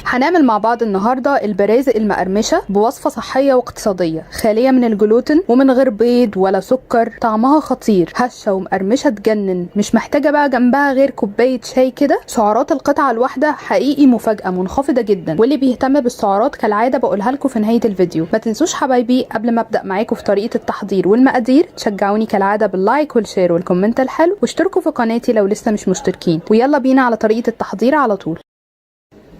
هنعمل مع بعض النهارده البرازق المقرمشه بوصفه صحيه واقتصاديه خاليه من الجلوتين ومن غير بيض ولا سكر. طعمها خطير، هشه ومقرمشه تجنن، مش محتاجه بقى جنبها غير كوبايه شاي كده. سعرات القطعه الواحده حقيقي مفاجاه منخفضه جدا، واللي بيهتم بالسعرات كالعاده بقولها لكم في نهايه الفيديو. ما تنسوش حبايبي قبل ما ابدا معاكم في طريقه التحضير والمقادير تشجعوني كالعاده باللايك والشير والكومنت الحلو، واشتركوا في قناتي لو لسه مش مشتركين. ويلا بينا على طريقه التحضير على طول.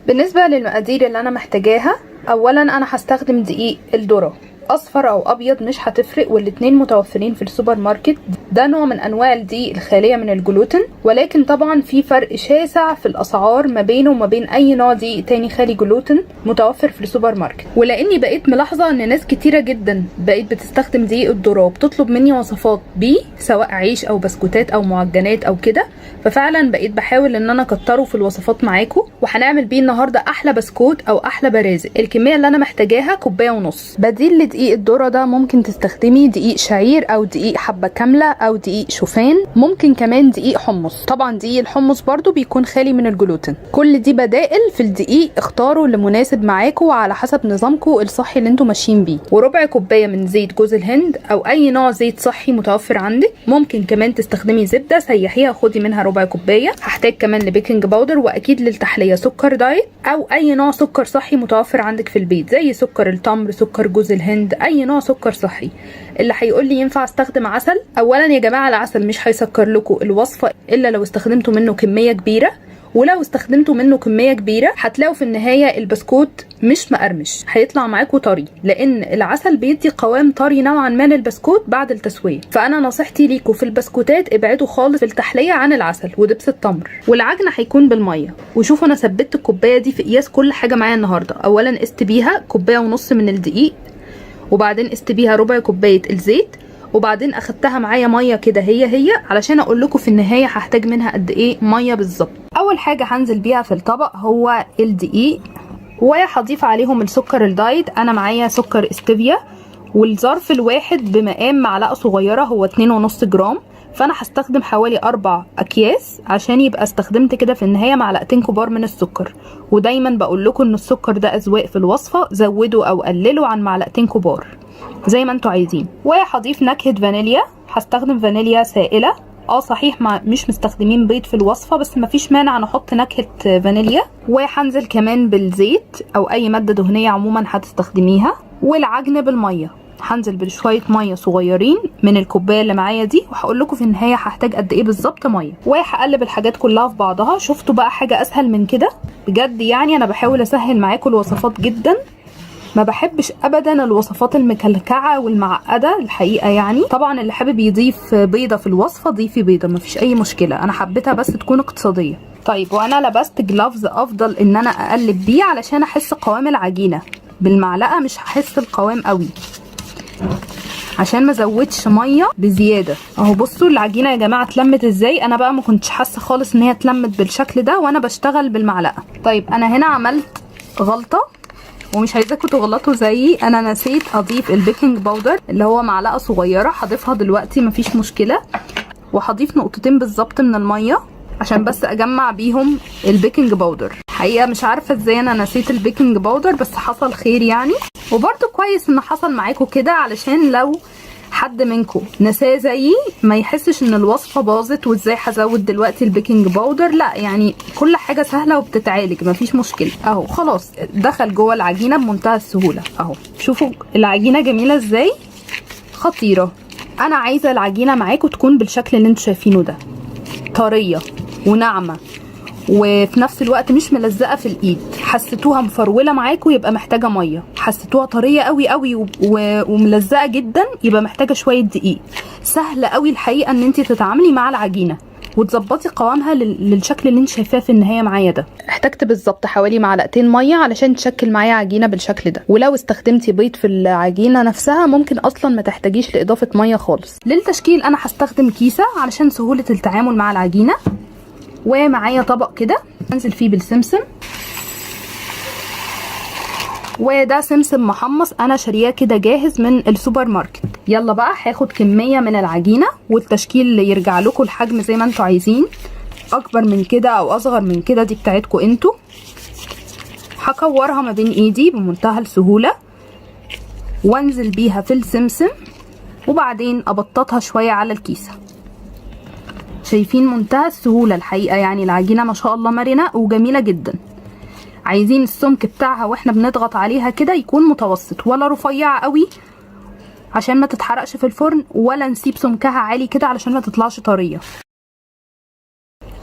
بالنسبة للمقادير اللي انا محتاجاها، اولا انا هستخدم دقيق الذرة اصفر او ابيض مش هتفرق، والاتنين متوفرين في السوبر ماركت. ده نوع من انواع الدقيق الخالية من الجلوتين، ولكن طبعا في فرق شاسع في الاسعار ما بينه وما بين اي نوع دقيق تاني خالي جلوتين متوفر في السوبر ماركت. ولاني بقيت ملاحظة ان ناس كتيرة جدا بقيت بتستخدم دقيق الذرة وبتطلب مني وصفات بيه، سواء عيش او بسكوتات او معجنات او كده، ففعلا بقيت بحاول ان انا اكتره في الوصفات معاكم. وهنعمل بيه النهارده احلى بسكوت او احلى برازق. الكميه اللي انا محتاجاها كوبايه ونص. بديل لدقيق الذره ده ممكن تستخدمي دقيق شعير او دقيق حبه كامله او دقيق شوفان، ممكن كمان دقيق حمص. طبعا دقيق الحمص برضو بيكون خالي من الجلوتين. كل دي بدائل في الدقيق، اختاروا اللي مناسب معاكم وعلى حسب نظامكم الصحي اللي انتم ماشيين بيه. وربع كوبايه من زيت جوز الهند او اي نوع زيت صحي متوفر عندك. ممكن كمان تستخدمي زبده سيحيها خدي منها ربع كوبايه. هحتاج كمان لبيكنج باودر، واكيد للتحليه سكر دايت او اي نوع سكر صحي متوفر عندك في البيت، زي سكر التمر، سكر جوز الهند، اي نوع سكر صحي. اللي هيقول لي ينفع استخدم عسل، اولا يا جماعه العسل مش هيسكر لكم الوصفه الا لو استخدمتوا منه كميه كبيره، ولو استخدمتوا منه كميه كبيره هتلاقوا في النهايه البسكوت مش مقرمش، هيطلع معاكم طري، لان العسل بيدي قوام طري نوعا ما للبسكوت بعد التسويه. فانا نصيحتي ليكم في البسكوتات ابعدوا خالص في التحليه عن العسل ودبس التمر. والعجن هيكون بالميه. وشوفوا انا ثبت الكوبايه دي في قياس كل حاجه معايا النهارده. اولا قست بيها كوبايه ونص من الدقيق، وبعدين قست بيها ربع كوبايه الزيت، وبعدين اخدتها معايا ميه كده هي علشان اقول لكم في النهايه هحتاج منها قد ايه ميه بالظبط. اول حاجه هنزل بيها في الطبق هو الدقيق، وهضيف عليهم السكر الدايت. انا معايا سكر استيفيا، والظرف الواحد بمقام معلقه صغيره هو 2.5 جرام، فانا هستخدم حوالي 4 اكياس عشان يبقى استخدمت كده في النهايه معلقتين كبار من السكر. ودايما بقول لكم ان السكر ده اذواق في الوصفه، زودوا او قللوا عن معلقتين كبار زي ما انتوا عايزين. وهضيف نكهه فانيليا، هستخدم فانيليا سائله. صحيح مش مستخدمين بيض في الوصفه، بس مفيش مانع نحط نكهه فانيليا. وهنزل كمان بالزيت او اي ماده دهنيه عموما هتستخدميها. والعجن بالميه، هنزل بشويه ميه صغيرين من الكوبايه اللي معايا دي، وهقول لكم في النهايه هحتاج قد ايه بالظبط ميه. وهقلب الحاجات كلها في بعضها. شفتوا بقى حاجه اسهل من كده؟ بجد يعني انا بحاول اسهل معاكم الوصفات جدا، ما بحبش ابدا الوصفات المكلكعه والمعقده الحقيقه. يعني طبعا اللي حابب يضيف بيضه في الوصفه ضيفي بيضه، مفيش اي مشكله، انا حبيتها بس تكون اقتصاديه. طيب وانا لبست جلافز افضل ان انا اقلب بيه علشان احس قوام العجينه. بالمعلقه مش هحس القوام قوي عشان ما زودش ميه بزياده. اهو بصوا العجينه يا جماعه اتلمت ازاي. انا بقى ما كنتش حاسه خالص ان هي اتلمت بالشكل ده وانا بشتغل بالمعلقه. طيب انا هنا عملت غلطه ومش عايزاكم تغلطوا زيي. انا نسيت اضيف البيكنج باودر اللي هو معلقه صغيره، هضيفها دلوقتي مفيش مشكله. وهضيف نقطتين بالظبط من الميه عشان بس اجمع بيهم البيكنج باودر. حقيقه مش عارفه ازاي انا نسيت البيكنج باودر، بس حصل خير يعني. وبرده كويس ان حصل معاكم كده علشان لو حد منكم نساه زيي ما يحسش ان الوصفه باظت وازاي هزود دلوقتي البيكنج باودر. لا يعني كل حاجه سهله وبتتعالج، مفيش مشكله. اهو خلاص دخل جوه العجينه بمنتهى السهوله. اهو شوفوا العجينه جميله ازاي، خطيره. انا عايزه العجينه معاكم تكون بالشكل اللي انتوا شايفينه ده، طريه وناعمه وفي نفس الوقت مش ملزقه في الايد. حسيتوها مفروله معاكم يبقى محتاجه ميه، حسيتوها طريه قوي قوي وملزقه جدا يبقى محتاجه شويه دقيق. سهله قوي الحقيقه ان انت تتعاملي مع العجينه وتظبطي قوامها للشكل اللي انت شايفاه في النهايه معايا ده. احتجت بالظبط حوالي معلقتين ميه علشان تشكل معايا عجينه بالشكل ده. ولو استخدمتي بيض في العجينه نفسها ممكن اصلا ما تحتاجيش لاضافه ميه خالص. للتشكيل انا هستخدم كيسه علشان سهوله التعامل مع العجينه. ومعايا طبق كده انزل فيه بالسمسم، وده سمسم محمص انا شارياه كده جاهز من السوبر ماركت. يلا بقى هاخد كميه من العجينه، والتشكيل اللي يرجع لكم الحجم زي ما انتوا عايزين، اكبر من كده او اصغر من كده دي بتاعتكم انتوا. هكورها ما بين ايدي بمنتهى السهولة وانزل بيها في السمسم، وبعدين ابططها شوية على الكيسة. شايفين منتهى السهولة الحقيقة، يعني العجينة ما شاء الله مرنة وجميلة جدا. عايزين السمك بتاعها واحنا بنضغط عليها كده يكون متوسط، ولا رفيع قوي عشان ما تتحرقش في الفرن، ولا نسيب سمكها عالي كده علشان ما تطلعش طرية.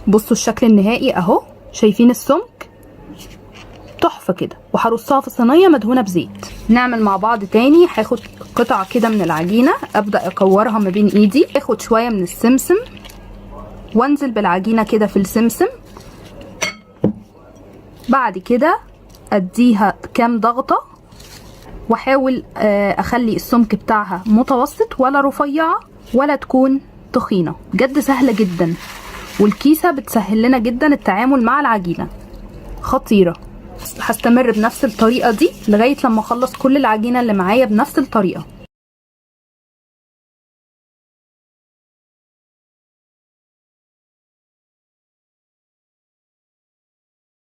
بصوا الشكل النهائي اهو، شايفين السمك تحفة كده. وهرصها في صينية مدهونة بزيت. نعمل مع بعض تاني. هاخد قطعة كده من العجينة، ابدأ اكورها ما بين ايدي، اخد شوية من السمسم وانزل بالعجينة كده في السمسم. بعد كده اديها كام ضغطة، واحاول اخلي السمك بتاعها متوسط، ولا رفيعة ولا تكون تخينة. بجد سهلة جدا، والكيسة بتسهل لنا جدا التعامل مع العجينة، خطيرة. هستمر بنفس الطريقة دي لغاية لما اخلص كل العجينة اللي معايا بنفس الطريقة.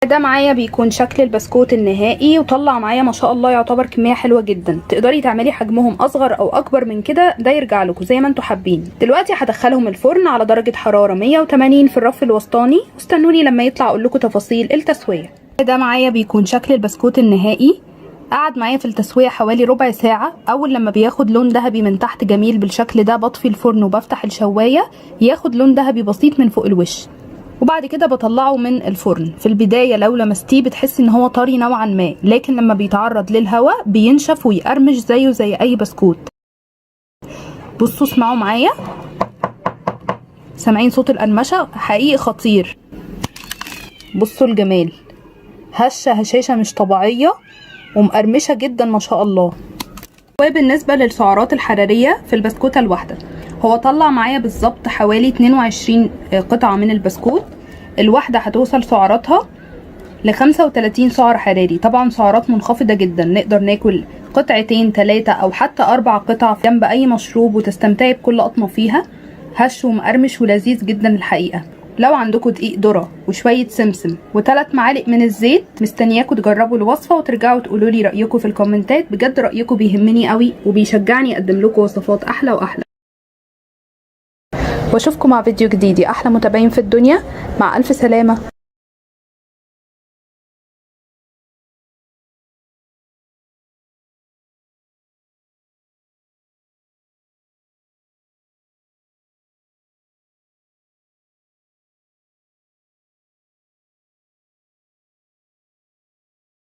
ده معايا بيكون شكل البسكوت النهائي، وطلع معايا ما شاء الله يعتبر كمية حلوة جدا. تقدري تعملي حجمهم اصغر او اكبر من كده، ده يرجع لكم زي ما انتوا حابين. دلوقتي هدخلهم الفرن على درجة حرارة 180 في الرف الوسطاني، واستنوني لما يطلع اقول لكم تفاصيل التسوية. ده معايا بيكون شكل البسكوت النهائي. قعد معايا في التسوية حوالي ربع ساعة. اول لما بياخد لون ذهبي من تحت جميل بالشكل ده، بطفي الفرن وبفتح الشواية ياخد لون ذهبي بسيط من فوق الوش، وبعد كده بطلعه من الفرن. في البداية لو لمستيه بتحسي ان هو طري نوعا ما، لكن لما بيتعرض للهواء بينشف ويقرمش زيه زي اي بسكوت. بصوا اسمعوا معايا، سامعين صوت القرمشة؟ حقيقي خطير. بصوا الجمال، هشة هشاشة مش طبيعية ومقرمشة جدا ما شاء الله. وبالنسبة للسعرات الحرارية في البسكوتة الواحدة، هو طلع معايا بالظبط حوالي 22 قطعة من البسكوت. الواحدة هتوصل سعراتها ل 35 سعر حراري. طبعا سعرات منخفضة جدا، نقدر ناكل قطعتين 3 او حتى 4 قطع جنب اي مشروب وتستمتعي بكل قطمة فيها. هش ومقرمش ولذيذ جدا الحقيقة. لو عندكم دقيق ذرة وشوية سمسم و3 معالق من الزيت، مستنياكم تجربوا الوصفة وترجعوا تقولوا لي رأيكم في الكومنتات. بجد رأيكم بيهمني قوي وبيشجعني اقدم لكم وصفات احلى واحلى. واشوفكم مع فيديو جديد يا احلى متابعين في الدنيا. مع الف سلامة.